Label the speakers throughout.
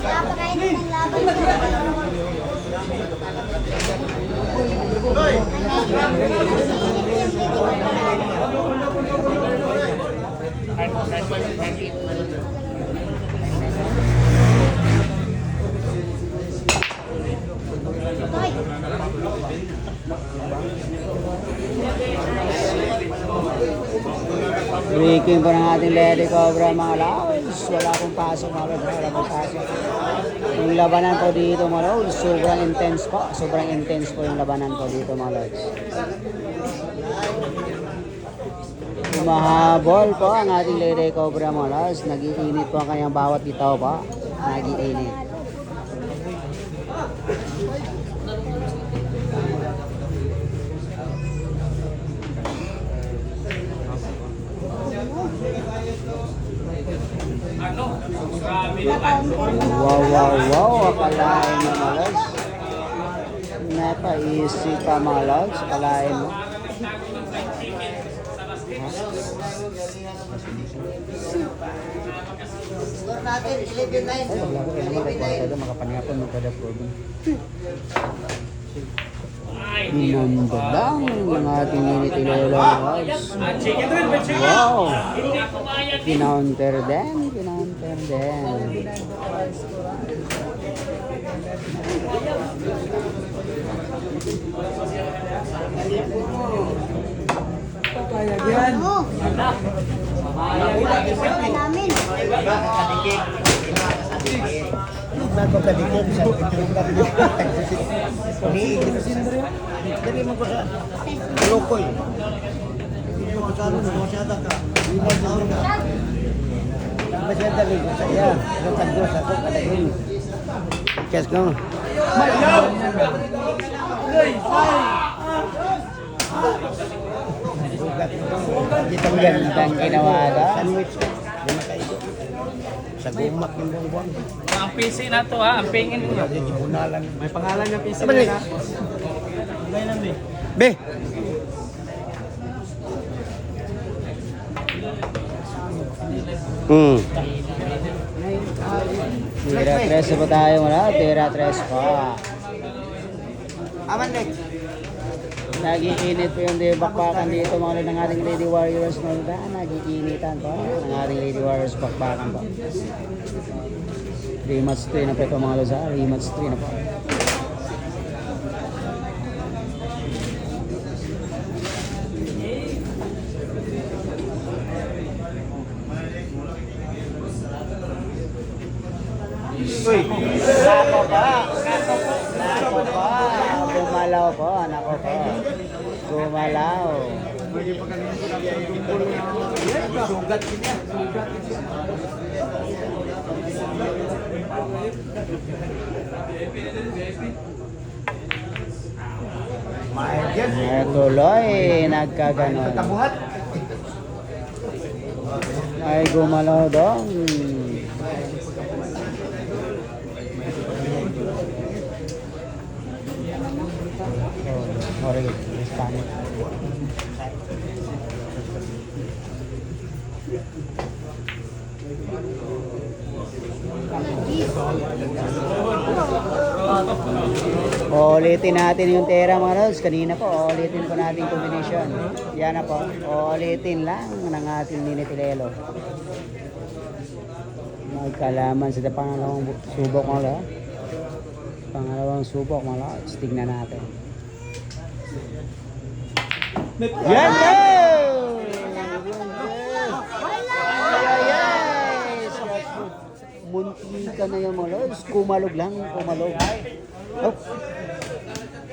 Speaker 1: Napakainin ng laban.
Speaker 2: Breaking pa ng ating Lady Cobra mga lods. Wala akong pasok mga lods. Wala akong pasok. Yung labanan ko dito mga lods, sobrang intense po. Sobrang intense po yung labanan ko dito mga lods. Mahabol po ang ating Lady Cobra mga lods. Nag-iinit po ang kanyang bawat bitaw po. Nag-iinit. Wow. Akalain mo mga lods. Napaisip pa mga lods. Akalain mo.
Speaker 1: Natin, 11-9.
Speaker 2: Ay, wala ko naman nagpapagod. Makapanapon mo kada program. Inanda lang ang ating initilola guys. Wow! Kinounter din.
Speaker 3: Kaya yan.
Speaker 1: Namin.
Speaker 4: Bago ka dito sa Dali mo ko sa Lokoy. Hindi mo kasano na masyada ka. Masyada rin ko sa iya. Yung tagdos ako kalagin. Kes ko.
Speaker 2: Ang gandang ginawa ka.
Speaker 4: Sandwich ko. Yung makaido. Sa gumak yung buwan.
Speaker 3: Ang PC na to ha, ang pingin mo.
Speaker 4: Bunalan.
Speaker 3: May pangalan ng PC
Speaker 4: Sabali.
Speaker 3: na. Gaya lang eh.
Speaker 4: Be!
Speaker 2: Tira 3 pa tayo muna. Tira 3 pa.
Speaker 4: Aman next.
Speaker 2: Nagiinit po yung bakbakan dito mga ng ating Lady Warriors na nagiinitan po ang ating Lady Warriors bakbakan po. Rematch 3 na po ito mga lods ha. Rematch 3 na po.
Speaker 4: Uy!
Speaker 2: Nako pa. Gumalaw po. Nako po. Gumalaw.
Speaker 4: Sugat niya.
Speaker 2: Tuloy. Nagkaganon.
Speaker 4: Tabuhat.
Speaker 2: Ay gumalaw dong. Sorry, Hispanic. Ulitin natin yung tera mga lods. Kanina po, ulitin po natin combination. Yan na po. Ulitin lang ng ating ninitilelo. Magkalaman sa pangalawang subok mga lods. Pangalawang subok mga lods. Tignan natin. Yan go! Munti ka na yung mga lods. Kumalog lang. Kumalog. Oh.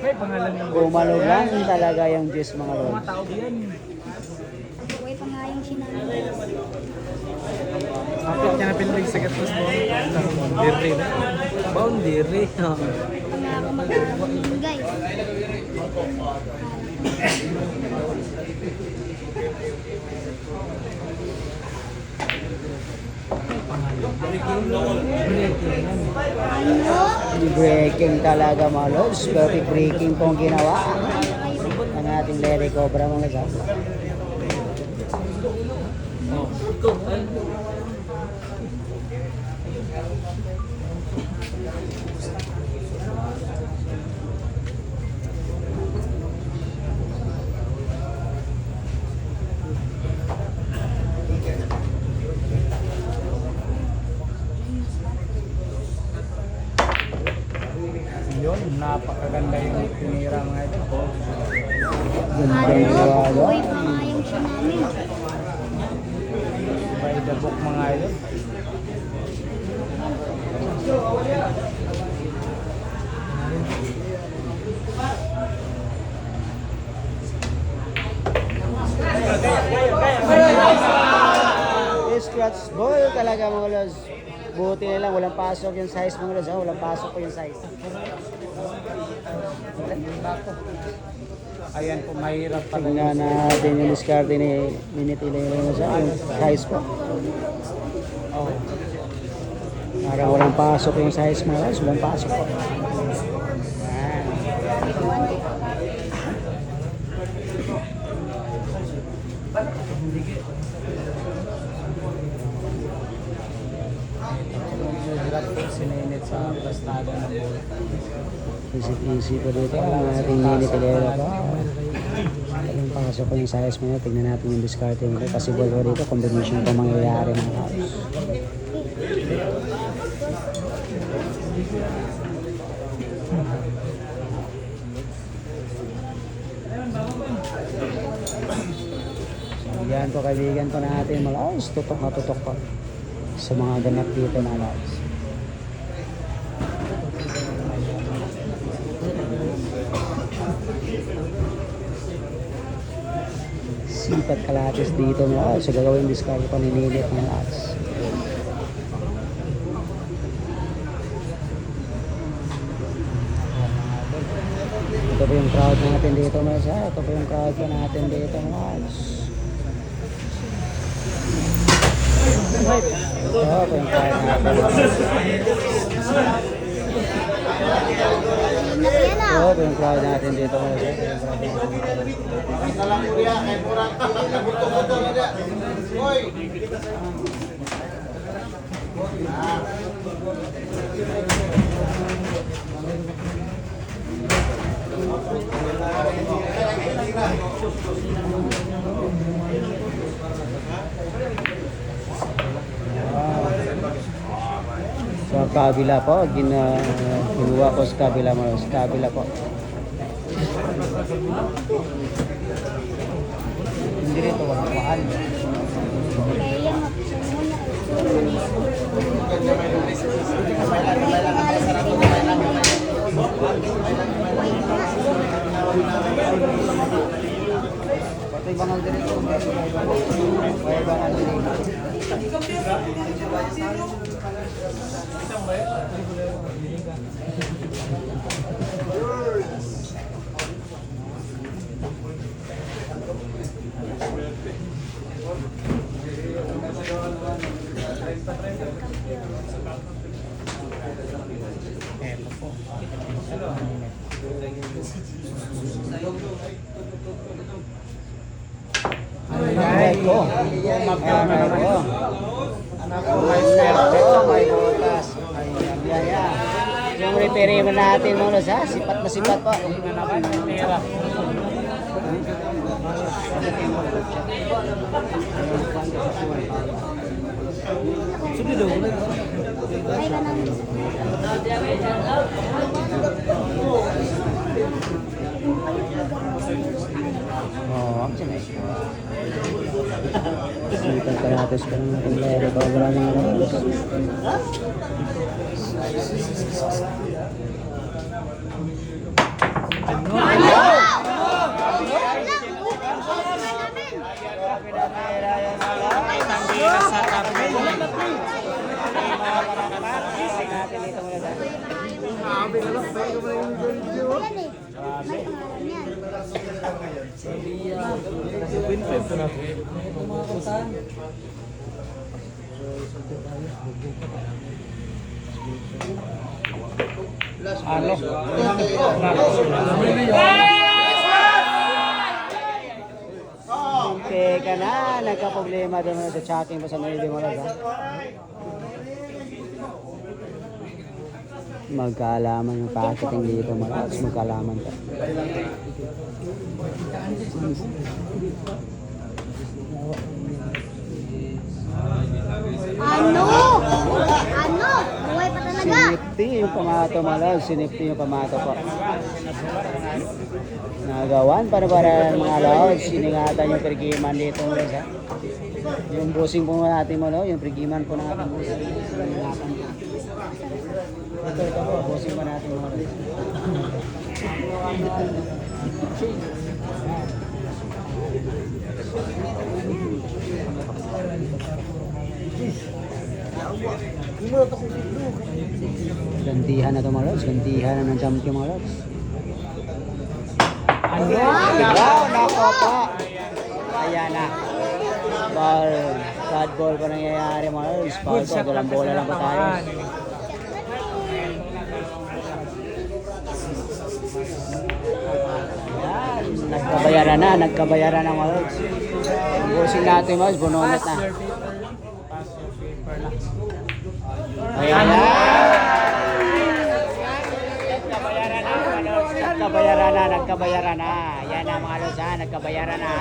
Speaker 3: May pangalan ng
Speaker 2: Kumalog lang talaga yung Diyos mga lods.
Speaker 3: mga tao yan.
Speaker 1: Buhay pa nga yung sinabi.
Speaker 3: Kapit niya na pinilig sa gatos mo. Boundary na. Boundary.
Speaker 1: Kaya ako magbigay.
Speaker 2: Breaking talaga mga lods. Perfect breaking pong ginawa ang ating Lady Cobra mga lods.
Speaker 3: Yun, napakaganda yung tinira mga ito.
Speaker 2: Ganda yung gawa doon.
Speaker 1: Buhay pa nga yung siya namin.
Speaker 3: By the book mga ito.
Speaker 2: Scratch ball talaga mga lods. Buti na lang, walang pasok yung size mga lods. Walang pasok po yung size.
Speaker 3: Ayan po, mahirap pala.
Speaker 2: Tingnan natin yung diskarte ni Minitilo sa yung size po.
Speaker 3: Oh.
Speaker 2: Parang walang pasok yung size mga lods. Walang pasok po. Yan.
Speaker 3: Mahirap po sininit sa plastada ng bola.
Speaker 2: Easy po dito ang ating Minitilo po. Walang pasok po yung size mo. Tingnan natin yung diskarte mo. Kasi ball po dito, combination po mangyayari mga lods. Yan po kaibigan po natin mga lods. Tutok na tutok po sa mga ganap dito mga lods. Sipat kalatis dito mga lods. So gagawin discard po ni Nilit mga lods. Ito po yung crowd natin dito mga lods. Ito po yung crowd po natin dito mga lods. Ito po yung crowd natin. Ito po yung crowd natin dito mga lods. Sa kabila po, kinuha ko sa kabila mo, sa kabila po. Hindi rito, walang.
Speaker 1: Kaya yan,
Speaker 2: Patay bangal dito. Patay bangal dito. Ayan ko. Ayan ko. May butas. Ayan, yan. Yung repairman natin mga lods ha. Sipat na sipat po.
Speaker 1: Ay ka nang
Speaker 2: Oo, sipat ka natin sa mga lere ko. Wala mga lods.
Speaker 1: may pangalan yan.
Speaker 3: Ano?
Speaker 2: Teka na, nagka-problema doon sa chatting mo sa mga lods ha. Magkaalaman yung packeting dito mga lods. Magkaalaman ka.
Speaker 1: Ano? Ano? Buhay pa talaga.
Speaker 2: Sinipti yung pamato mga lods. Sinipti yung pamato po. Nagawan para mga lods. Siningatan yung pergiman dito mga lods ha. Yung busing po natin mo no. Yung pergiman po natin busing. Siningatan po. Ito po. Busing po natin mga lods. Gantihan na ito mga lods. Gantihan na ng champion mga lods. Wow, nako po. Ayan na. Ball. Bad ball pa nangyayari mga lods. Foul po. Walang bola lang po tayo. Ayan. Nagkabayaran na mga lods. Ang busing natin mga lods. Bununot na. Ayan na. Nagkabayaran na. Yan na mga lods ha. Nagkabayaran na.